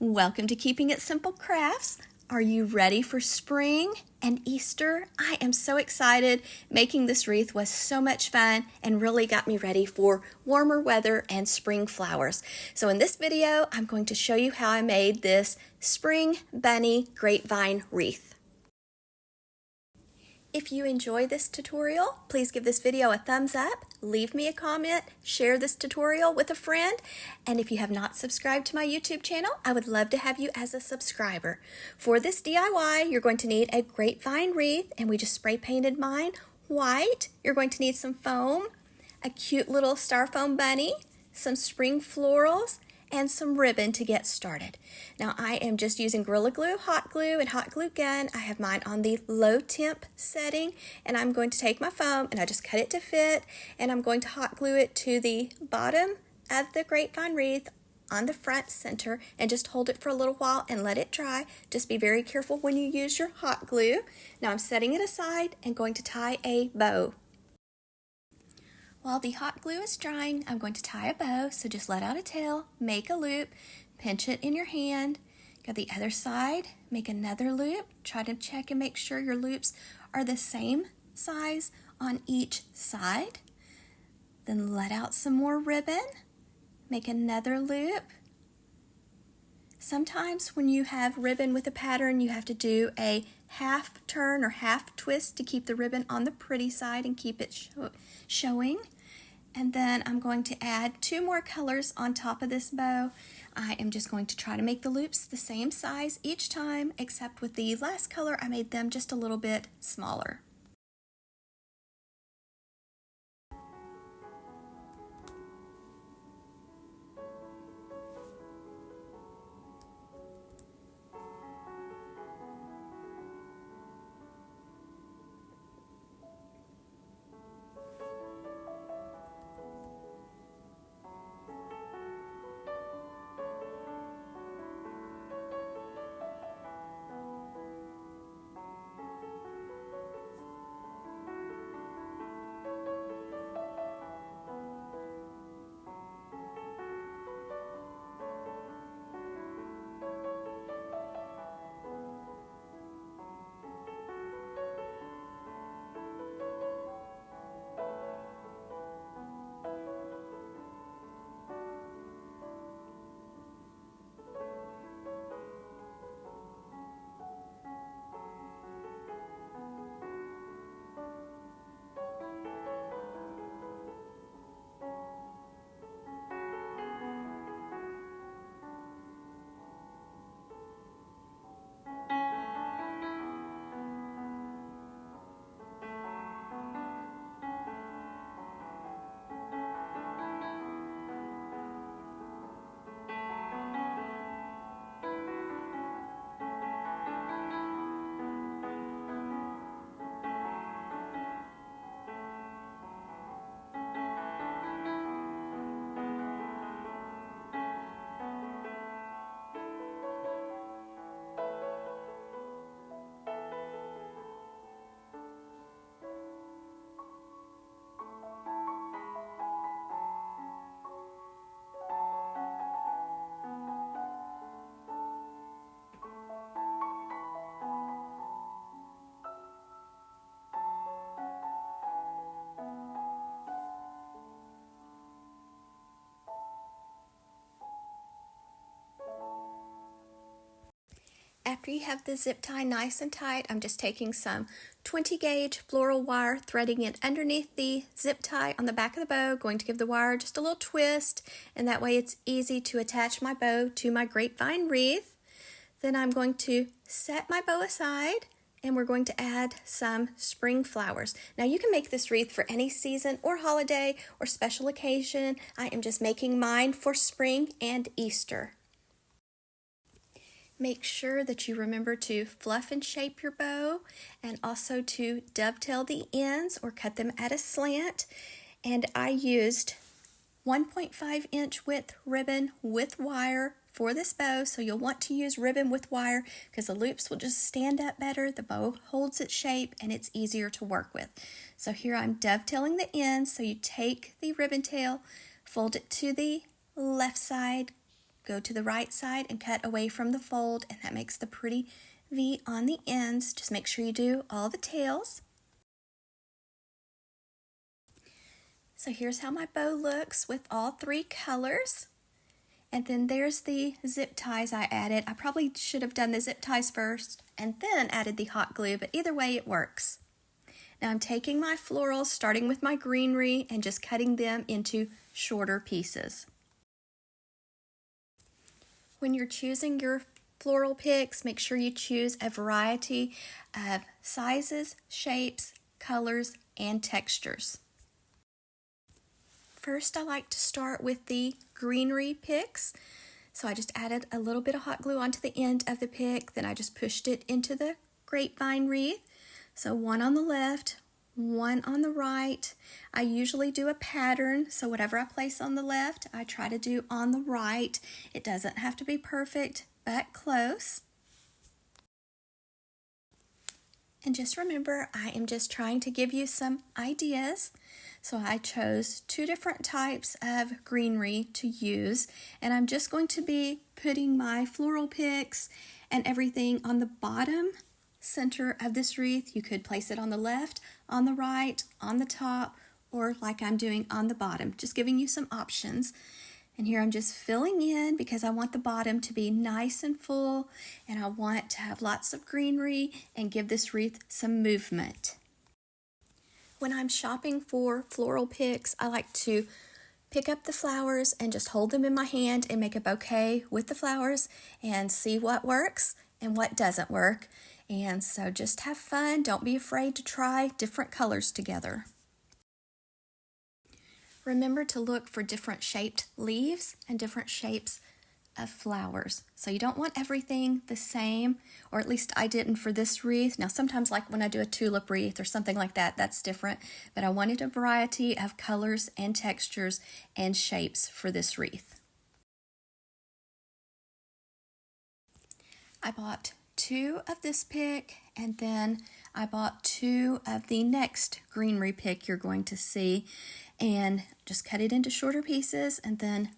Welcome to Keeping It Simple Crafts. Are you ready for spring and Easter? I am so excited. Making this wreath was so much fun and really got me ready for warmer weather and spring flowers. So in this video, I'm going to show you how I made this spring bunny grapevine wreath. If you enjoy this tutorial, please give this video a thumbs up, leave me a comment, share this tutorial with a friend, and if you have not subscribed to my YouTube channel, I would love to have you as a subscriber. For this DIY, you're going to need a grapevine wreath, and we just spray painted mine white. You're going to need some foam, a cute little styrofoam bunny, some spring florals, and some ribbon to get started. Now I am just using Gorilla Glue, hot glue, and hot glue gun. I have mine on the low temp setting, and I'm going to take my foam and I just cut it to fit, and I'm going to hot glue it to the bottom of the grapevine wreath on the front center and just hold it for a little while and let it dry. Just be very careful when you use your hot glue. Now I'm setting it aside and going to tie a bow. While the hot glue is drying, I'm going to tie a bow, so just let out a tail, make a loop, pinch it in your hand, go the other side, make another loop, try to check and make sure your loops are the same size on each side, then let out some more ribbon, make another loop. Sometimes when you have ribbon with a pattern, you have to do a half turn or half twist to keep the ribbon on the pretty side and keep it showing. And then I'm going to add 2 more colors on top of this bow. I am just going to try to make the loops the same size each time, except with the last color I made them just a little bit smaller. After you have the zip tie nice and tight, I'm just taking some 20 gauge floral wire, threading it underneath the zip tie on the back of the bow, going to give the wire just a little twist, and that way it's easy to attach my bow to my grapevine wreath. Then I'm going to set my bow aside, and we're going to add some spring flowers. Now you can make this wreath for any season or holiday or special occasion. I am just making mine for spring and Easter. Make sure that you remember to fluff and shape your bow, and also to dovetail the ends or cut them at a slant. And I used 1.5 inch width ribbon with wire for this bow, so you'll want to use ribbon with wire because the loops will just stand up better, the bow holds its shape, and it's easier to work with. So here I'm dovetailing the ends, so you take the ribbon tail, fold it to the left side, go to the right side and cut away from the fold, and that makes the pretty V on the ends. Just make sure you do all the tails. So here's how my bow looks with all three colors. And then there's the zip ties I added. I probably should have done the zip ties first and then added the hot glue, but either way it works. Now I'm taking my florals, starting with my greenery, and just cutting them into shorter pieces. When you're choosing your floral picks, make sure you choose a variety of sizes, shapes, colors, and textures. First, I like to start with the greenery picks. So I just added a little bit of hot glue onto the end of the pick, then I just pushed it into the grapevine wreath. So one on the left, one on the right. I usually do a pattern, so whatever I place on the left, I try to do on the right. It doesn't have to be perfect, but close. And just remember, I am just trying to give you some ideas. So I chose two different types of greenery to use, and I'm just going to be putting my floral picks and everything on the bottom center of this wreath. You could place it on the left, on the right, on the top, or like I'm doing on the bottom, just giving you some options. And here I'm just filling in because I want the bottom to be nice and full, and I want to have lots of greenery and give this wreath some movement. When I'm shopping for floral picks, I like to pick up the flowers and just hold them in my hand and make a bouquet with the flowers and see what works and what doesn't work. And so just have fun. Don't be afraid to try different colors together. Remember to look for different shaped leaves and different shapes of flowers. So you don't want everything the same, or at least I didn't for this wreath. Now sometimes like when I do a tulip wreath or something like that, that's different, but I wanted a variety of colors and textures and shapes for this wreath. I bought two of this pick, and then I bought two of the next greenery pick you're going to see, and just cut it into shorter pieces and then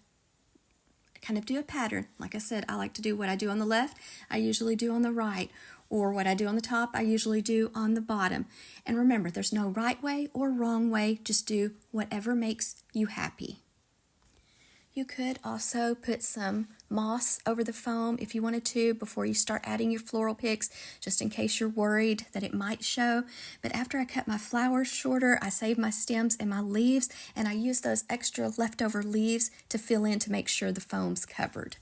kind of do a pattern. Like I said, I like to do what I do on the left, I usually do on the right, or what I do on the top, I usually do on the bottom. And remember, there's no right way or wrong way, just do whatever makes you happy. You could also put some moss over the foam if you wanted to before you start adding your floral picks, just in case you're worried that it might show. But after I cut my flowers shorter, I saved my stems and my leaves, and I used those extra leftover leaves to fill in to make sure the foam's covered.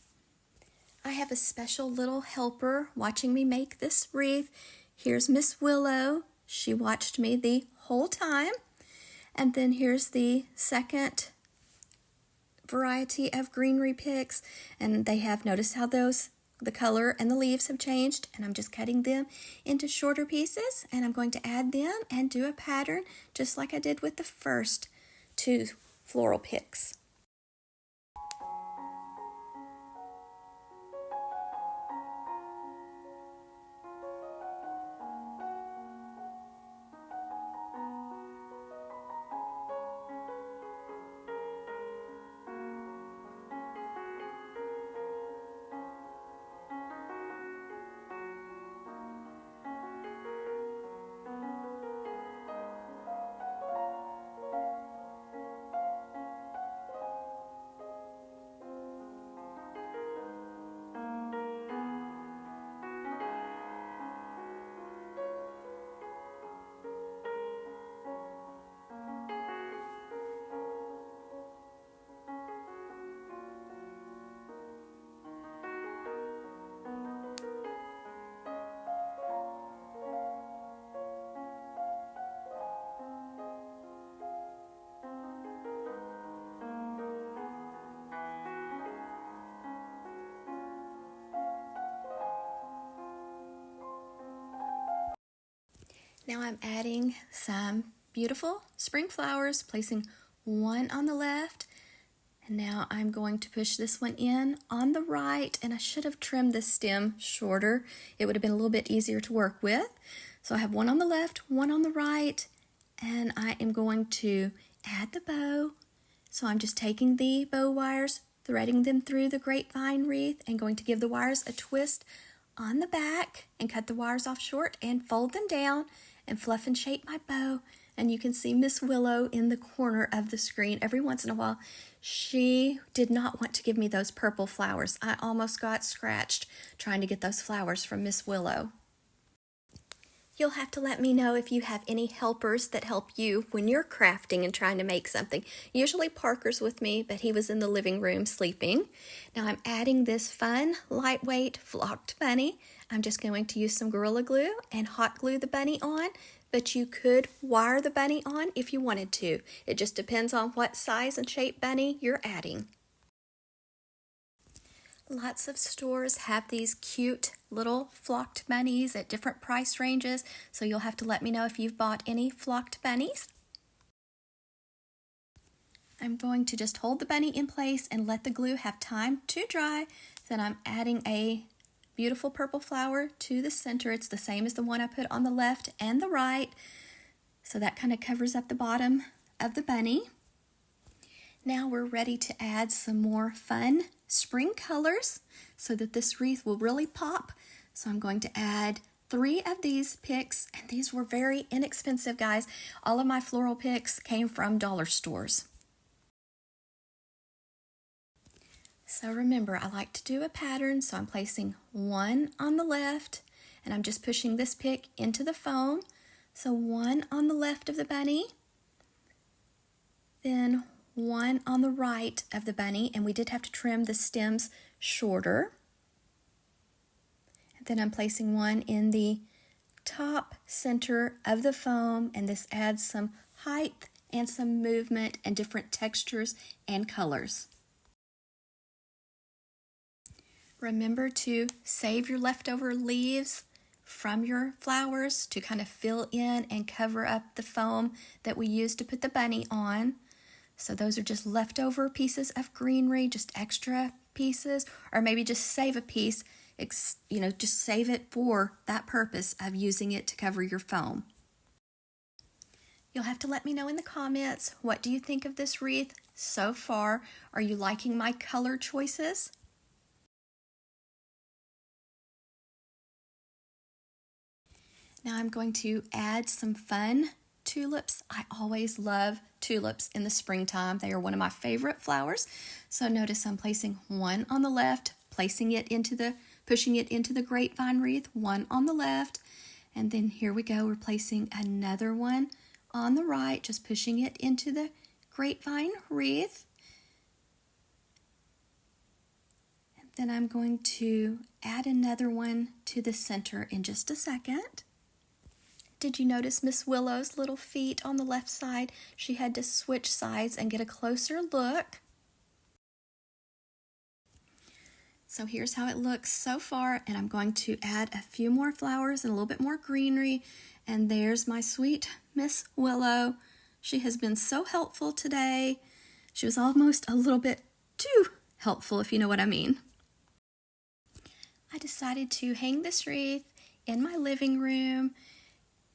I have a special little helper watching me make this wreath. Here's Miss Willow. She watched me the whole time. And then here's the second variety of greenery picks, and they have, noticed how the color and the leaves have changed, and I'm just cutting them into shorter pieces, and I'm going to add them and do a pattern just like I did with the first two floral picks. Now I'm adding some beautiful spring flowers, placing one on the left, and now I'm going to push this one in on the right, and I should have trimmed this stem shorter. It would have been a little bit easier to work with. So I have one on the left, one on the right, and I am going to add the bow. So I'm just taking the bow wires, threading them through the grapevine wreath and going to give the wires a twist on the back and cut the wires off short and fold them down and fluff and shape my bow. And you can see Miss Willow in the corner of the screen. Every once in a while, she did not want to give me those purple flowers. I almost got scratched trying to get those flowers from Miss Willow. You'll have to let me know if you have any helpers that help you when you're crafting and trying to make something. Usually Parker's with me, but he was in the living room sleeping. Now I'm adding this fun, lightweight, flocked bunny. I'm just going to use some Gorilla Glue and hot glue the bunny on, but you could wire the bunny on if you wanted to. It just depends on what size and shape bunny you're adding. Lots of stores have these cute little flocked bunnies at different price ranges, so you'll have to let me know if you've bought any flocked bunnies. I'm going to just hold the bunny in place and let the glue have time to dry. Then I'm adding a beautiful purple flower to the center. It's the same as the one I put on the left and the right, so that kind of covers up the bottom of the bunny. Now we're ready to add some more fun spring colors so that this wreath will really pop. So I'm going to add 3 of these picks, and these were very inexpensive, guys. All of my floral picks came from dollar stores. So remember, I like to do a pattern, so I'm placing 1 on the left, and I'm just pushing this pick into the foam. So 1 on the left of the bunny, then 1 on the right of the bunny, and we did have to trim the stems shorter. And then I'm placing 1 in the top center of the foam, and this adds some height and some movement and different textures and colors. Remember to save your leftover leaves from your flowers to kind of fill in and cover up the foam that we used to put the bunny on. So those are just leftover pieces of greenery, just extra pieces, or maybe just save a piece, just save it for that purpose of using it to cover your foam. You'll have to let me know in the comments, what do you think of this wreath so far? Are you liking my color choices? Now I'm going to add some fun tulips. I always love tulips in the springtime. They are one of my favorite flowers. So notice I'm placing 1 on the left, pushing it into the grapevine wreath, 1 on the left, and then here we go, we're placing another one on the right, just pushing it into the grapevine wreath. And then I'm going to add another one to the center in just a second. Did you notice Miss Willow's little feet on the left side? She had to switch sides and get a closer look. So here's how it looks so far, and I'm going to add a few more flowers and a little bit more greenery, and there's my sweet Miss Willow. She has been so helpful today. She was almost a little bit too helpful, if you know what I mean. I decided to hang this wreath in my living room,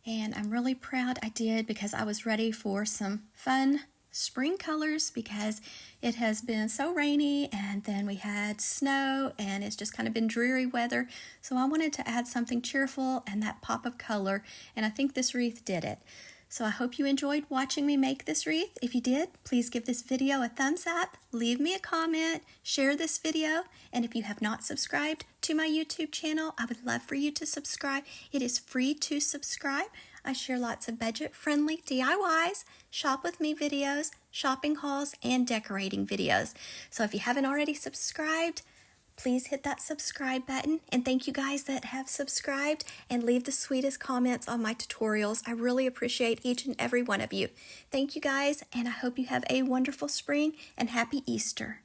and I'm really proud I did because I was ready for some fun spring colors because it has been so rainy, and then we had snow, and it's just kind of been dreary weather. So I wanted to add something cheerful and that pop of color, and I think this wreath did it. So I hope you enjoyed watching me make this wreath. If you did, please give this video a thumbs up, leave me a comment, share this video, and if you have not subscribed to my YouTube channel, I would love for you to subscribe. It is free to subscribe. I share lots of budget-friendly DIYs, shop with me videos, shopping hauls, and decorating videos. So if you haven't already subscribed, please hit that subscribe button, and thank you guys that have subscribed and leave the sweetest comments on my tutorials. I really appreciate each and every one of you. Thank you guys, and I hope you have a wonderful spring and happy Easter.